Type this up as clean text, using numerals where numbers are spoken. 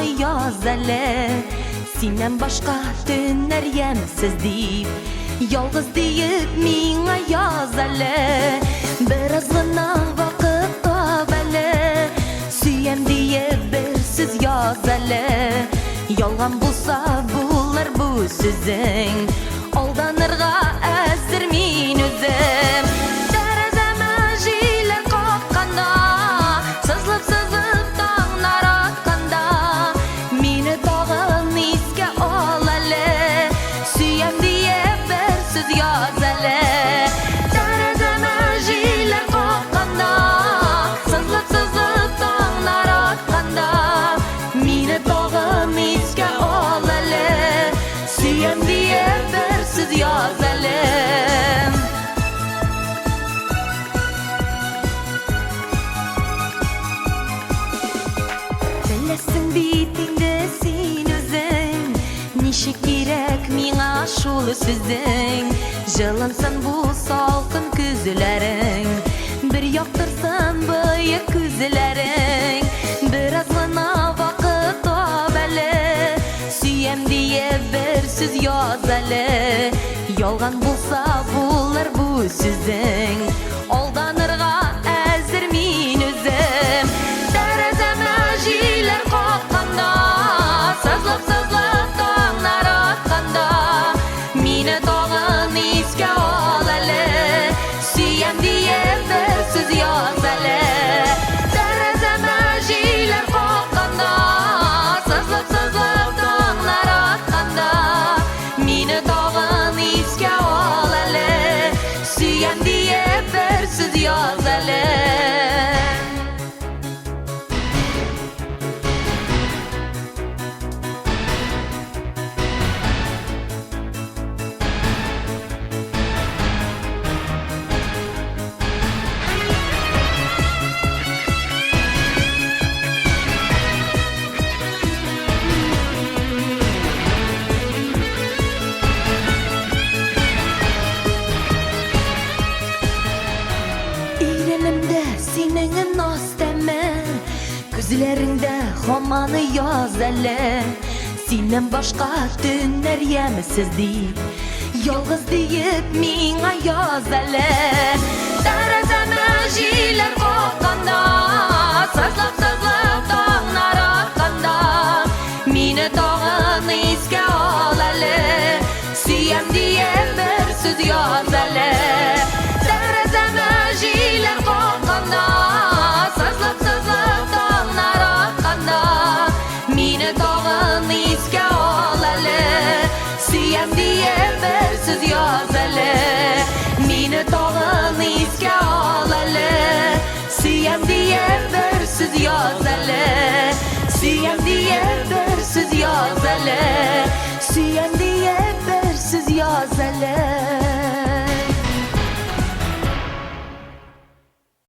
Homany yaz әле, Синен башка төннәр ямсыз дип, Ялгыз диеп миңа яз әле, Бераз гына вакыт тап әле, Сөям диеп бер сүз яз әле. Ялган булса булыр бу сүзең, Алданырга әзер мин үзем. Тәрәзәмә җиләр какканда, Сызлып-сызлып таңнар атканда, Мине тагын искә ал әле, Сөям диеп бер сүз яз әле. Тәрәзәмә җиләр какканда, Сызлып-сызлып таңнар атканда, Мине тагын искә ал әле, Сөям диеп бер сүз яз әле. Беләсең бит инде син үзең, Ничек кирәк миңа шул сүзең. Җылынсын бу салкын күзләрең, Бер яктырсын бөек күзләрең. Бераз гына вакыт тап әле, Сөям диеп бер сүз яз әле. Ялган булса булыр бу сүзең, Алданырга әзер мин үзем. Тәрәзәмә җиләр какканда, Сызлып-сызлып таңнар атканда, Мине тагын искә ал әле, Сөям диеп бер сүз яз әле. Тәрәзәмә җиләр какканда, Сызлып-сызлып таңнар атканда, Мине тагын искә ал әле, Сөям диеп бер сүз яз әле. Иренемдә синең наз тәме, Күзләреңдә һаманы яз әле. Синнән башка төннәр ямсыз дип, Ялгыз диеп миңа яз әле. Тәрәзәмә җиләр какканда, Сызлап-сызлап таңнар атканда, Мине тагын искә ал әле, Сөям диеп бер сүз яз әле. Тәрәзәмә җиләр какканда, Сызлап-сызлап таңнар атканда, Мине тагын искә ал әле, Сөям диеп бер сүз яз әле. Мине тагын искә ал әле, Сөям диеп бер сүз яз әле.